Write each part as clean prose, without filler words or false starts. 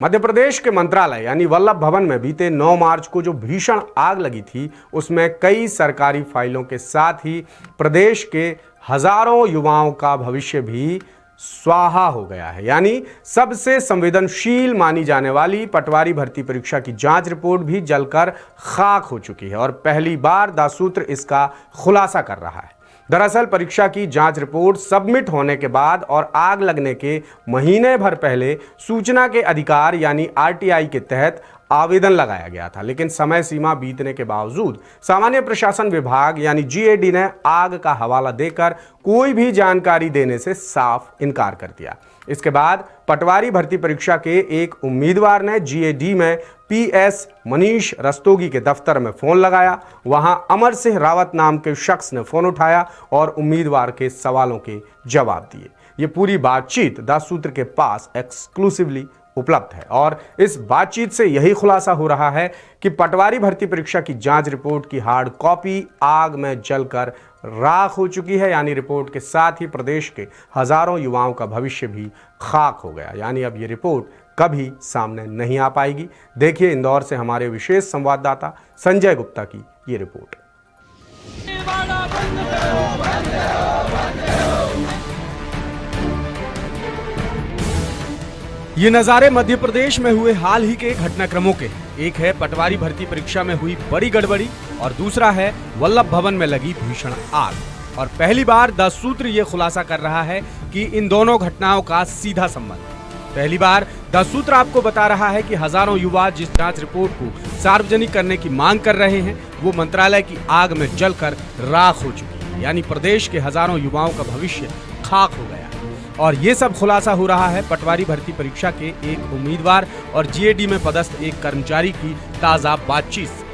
मध्य प्रदेश के मंत्रालय यानी वल्लभ भवन में बीते 9 मार्च को जो भीषण आग लगी थी, उसमें कई सरकारी फाइलों के साथ ही प्रदेश के हजारों युवाओं का भविष्य भी स्वाहा हो गया है। यानी सबसे संवेदनशील मानी जाने वाली पटवारी भर्ती परीक्षा की जांच रिपोर्ट भी जलकर खाक हो चुकी है और पहली बार द सूत्र इसका खुलासा कर रहा है। दरअसल परीक्षा की जांच रिपोर्ट सबमिट होने के बाद और आग लगने के महीने भर पहले सूचना के अधिकार यानी आरटीआई के तहत आवेदन लगाया गया था, लेकिन समय सीमा बीतने के बावजूद सामान्य प्रशासन विभाग यानी जीएडी ने आग का हवाला देकर कोई भी जानकारी देने से साफ इनकार कर दिया। इसके बाद पटवारी भर्ती परीक्षा के एक उम्मीदवार ने जीएडी में पीएस मनीष रस्तोगी के दफ्तर में फोन लगाया। वहां अमर सिंह रावत नाम के शख्स ने फोन उठाया और उम्मीदवार के सवालों के जवाब दिए। ये पूरी बातचीत द सूत्र के पास एक्सक्लूसिवली उपलब्ध है और इस बातचीत से यही खुलासा हो रहा है कि पटवारी भर्ती परीक्षा की जांच रिपोर्ट की हार्ड कॉपी आग में जलकर राख हो चुकी है। यानी रिपोर्ट के साथ ही प्रदेश के हजारों युवाओं का भविष्य भी खाक हो गया। यानी अब ये रिपोर्ट कभी सामने नहीं आ पाएगी। देखिए इंदौर से हमारे विशेष संवाददाता संजय गुप्ता की ये रिपोर्ट। ये नज़ारे मध्य प्रदेश में हुए हाल ही के घटनाक्रमों के हैं। एक है पटवारी भर्ती परीक्षा में हुई बड़ी गड़बड़ी और दूसरा है वल्लभ भवन में लगी भीषण आग। और पहली बार द सूत्र ये खुलासा कर रहा है कि इन दोनों घटनाओं का सीधा संबंध है। पहली बार द सूत्र आपको बता रहा है कि हजारों युवा जिस जांच रिपोर्ट को सार्वजनिक करने की मांग कर रहे हैं, वो मंत्रालय की आग में जलकर राख हो चुकी है। यानी प्रदेश के हजारों युवाओं का भविष्य खाक हो गया। और ये सब खुलासा हो रहा है पटवारी भर्ती परीक्षा के एक उम्मीदवार और जीएडी में पदस्थ एक कर्मचारी की ताजा बातचीत से।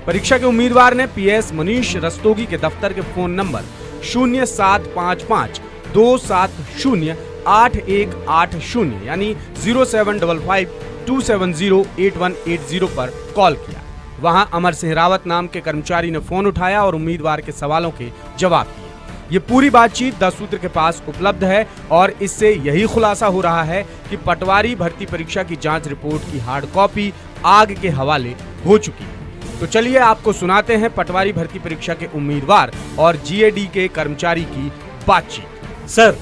परीक्षा के उम्मीदवार ने पीएस मनीष रस्तोगी के दफ्तर के फोन नंबर 0755-270-8180 यानी 0755-270-8180 पर कॉल किया। वहां अमर सिंह रावत नाम के कर्मचारी ने फोन उठाया और उम्मीदवार के सवालों के जवाब दिए। ये पूरी बातचीत द सूत्र के पास उपलब्ध है और इससे यही खुलासा हो रहा है कि पटवारी भर्ती परीक्षा की जांच रिपोर्ट की हार्ड कॉपी आग के हवाले हो चुकी है। तो चलिए आपको सुनाते हैं पटवारी भर्ती परीक्षा के उम्मीदवार और जीएडी के कर्मचारी की बातचीत। सर,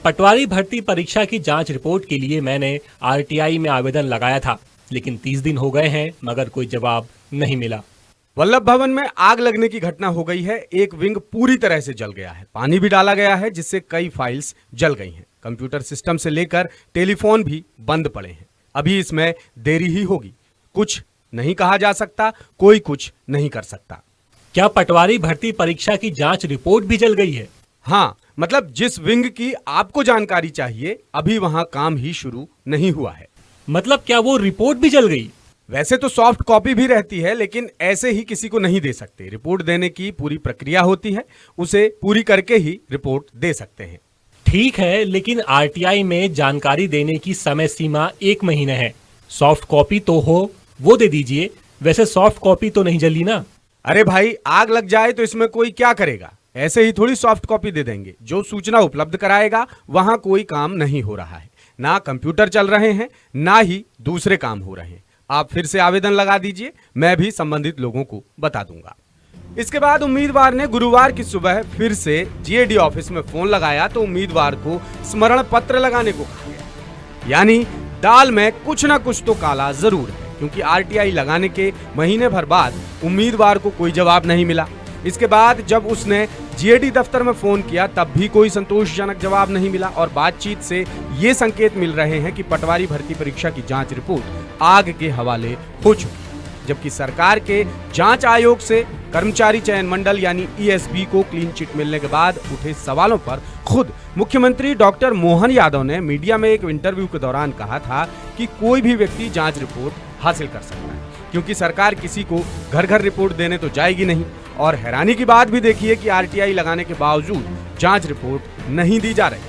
पटवारी भर्ती परीक्षा की जांच रिपोर्ट के लिए मैंने आरटीआई में आवेदन लगाया था, लेकिन 30 दिन हो गए हैं मगर कोई जवाब नहीं मिला। वल्लभ भवन में आग लगने की घटना हो गई है। एक विंग पूरी तरह से जल गया है, पानी भी डाला गया है जिससे कई फाइल्स जल गई हैं। कंप्यूटर सिस्टम से लेकर टेलीफोन भी बंद पड़े हैं। अभी इसमें देरी ही होगी। कुछ नहीं कहा जा सकता, कोई कुछ नहीं कर सकता। क्या पटवारी भर्ती परीक्षा की जांच रिपोर्ट भी जल गई है? हाँ, मतलब जिस विंग की आपको जानकारी चाहिए अभी वहां काम ही शुरू नहीं हुआ है। मतलब क्या वो रिपोर्ट भी जल गई? वैसे तो सॉफ्ट कॉपी भी रहती है, लेकिन ऐसे ही किसी को नहीं दे सकते। रिपोर्ट देने की पूरी प्रक्रिया होती है, उसे पूरी करके ही रिपोर्ट दे सकते हैं। ठीक है, लेकिन आरटीआई में जानकारी देने की समय सीमा 1 महीने है। सॉफ्ट कॉपी तो हो वो दे दीजिए। वैसे सॉफ्ट कॉपी तो नहीं जली ना? अरे भाई, आग लग जाए तो इसमें कोई क्या करेगा? ऐसे ही थोड़ी सॉफ्ट कॉपी दे देंगे। जो सूचना उपलब्ध कराएगा वहां कोई काम नहीं हो रहा है, ना कंप्यूटर चल रहे हैं ना ही दूसरे काम हो रहे हैं। आप फिर से आवेदन लगा दीजिए, मैं भी संबंधित लोगों को बता दूंगा। इसके बाद उम्मीदवार ने गुरुवार की सुबह फिर से जीएडी ऑफिस में फोन लगाया तो उम्मीदवार को स्मरण पत्र लगाने को कहा गया। यानी दाल में कुछ ना कुछ तो काला जरूर है, क्योंकि आरटीआई लगाने के महीने भर बाद उम्मीदवार को कोई जवाब नहीं मिला। इसके बाद जब उसने जीएडी दफ्तर में फोन किया तब भी कोई संतोषजनक जवाब नहीं मिला और बातचीत से ये संकेत मिल रहे हैं कि पटवारी भर्ती परीक्षा की जांच रिपोर्ट आग के हवाले हो चुकी है। जबकि सरकार के जांच आयोग से कर्मचारी चयन मंडल यानी ईएसबी को क्लीन चिट मिलने के बाद उठे सवालों पर खुद मुख्यमंत्री डॉक्टर मोहन यादव ने मीडिया में एक इंटरव्यू के दौरान कहा था कि कोई भी व्यक्ति जांच रिपोर्ट हासिल कर सकता है, क्योंकि सरकार किसी को घर घर रिपोर्ट देने तो जाएगी नहीं। और हैरानी की बात भी देखिए कि आरटीआई लगाने के बावजूद जांच रिपोर्ट नहीं दी जा रही।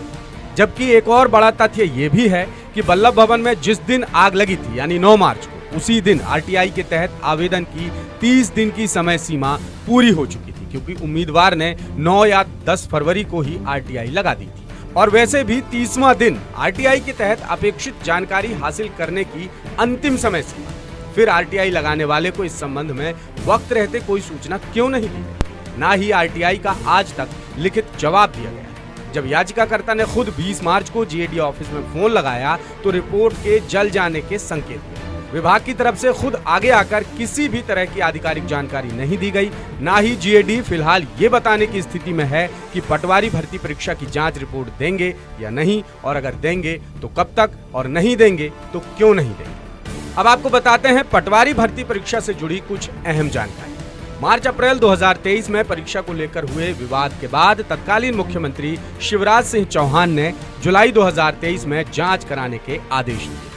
जबकि एक और बड़ा तथ्य ये भी है कि वल्लभ भवन में जिस दिन आग लगी थी यानी 9 मार्च को, उसी दिन आरटीआई के तहत आवेदन की 30 दिन की समय सीमा पूरी हो चुकी थी, क्योंकि उम्मीदवार ने 9 या 10 फरवरी को ही आरटीआई लगा दी थी। और वैसे भी 30वां दिन आरटीआई के तहत अपेक्षित जानकारी हासिल करने की अंतिम समय सीमा, फिर आरटीआई लगाने वाले को इस संबंध में वक्त रहते कोई सूचना क्यों नहीं दी गई? ना ही आरटीआई का आज तक लिखित जवाब दिया गया। जब याचिकाकर्ता ने खुद 20 मार्च को जीएडी ऑफिस में फोन लगाया तो रिपोर्ट के जल जाने के संकेत मिले। विभाग की तरफ से खुद आगे आकर किसी भी तरह की आधिकारिक जानकारी नहीं दी गई। ना ही जीएडी फिलहाल ये बताने की स्थिति में है कि पटवारी भर्ती परीक्षा की जांच रिपोर्ट देंगे या नहीं, और अगर देंगे तो कब तक, और नहीं देंगे तो क्यों नहीं देंगे। अब आपको बताते हैं पटवारी भर्ती परीक्षा से जुड़ी कुछ अहम जानकारी। मार्च अप्रैल 2023 में परीक्षा को लेकर हुए विवाद के बाद तत्कालीन मुख्यमंत्री शिवराज सिंह चौहान ने जुलाई 2023 में जांच कराने के आदेश दिए।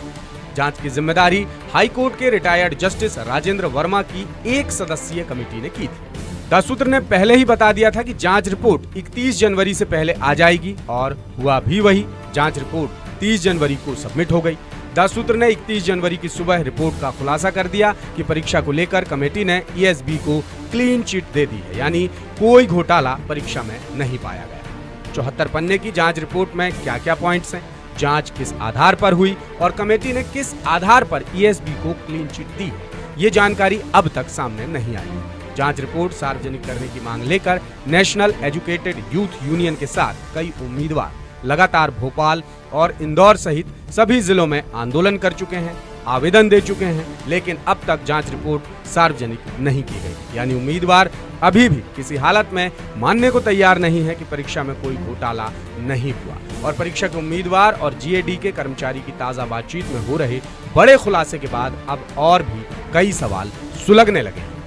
जांच की जिम्मेदारी हाईकोर्ट के रिटायर्ड जस्टिस राजेंद्र वर्मा की 1 सदस्यीय कमेटी ने की थी। 10 सूत्र ने पहले ही बता दिया था कि जांच रिपोर्ट 31 जनवरी से पहले आ जाएगी, और हुआ भी वही। जांच रिपोर्ट 30 जनवरी को सबमिट हो गई। 10 सूत्र ने 31 जनवरी की सुबह रिपोर्ट का खुलासा कर दिया कि परीक्षा को लेकर कमेटी ने ईएसबी को क्लीन चिट दे दी है, यानी कोई घोटाला परीक्षा में नहीं पाया गया। 74 पन्ने की जांच रिपोर्ट में क्या क्या पॉइंट्स हैं, जांच किस आधार पर हुई और कमेटी ने किस आधार पर ईएसबी को क्लीन चिट दी है, ये जानकारी अब तक सामने नहीं आई। जांच रिपोर्ट सार्वजनिक करने की मांग लेकर नेशनल एजुकेटेड यूथ यूनियन के साथ कई उम्मीदवार लगातार भोपाल और इंदौर सहित सभी जिलों में आंदोलन कर चुके हैं, आवेदन दे चुके हैं, लेकिन अब तक जांच रिपोर्ट सार्वजनिक नहीं की गई। यानी उम्मीदवार अभी भी किसी हालत में मानने को तैयार नहीं है कि परीक्षा में कोई घोटाला नहीं हुआ। और परीक्षा के उम्मीदवार और जीएडी के कर्मचारी की ताजा बातचीत में हो रहे बड़े खुलासे के बाद अब और भी कई सवाल सुलगने लगे हैं।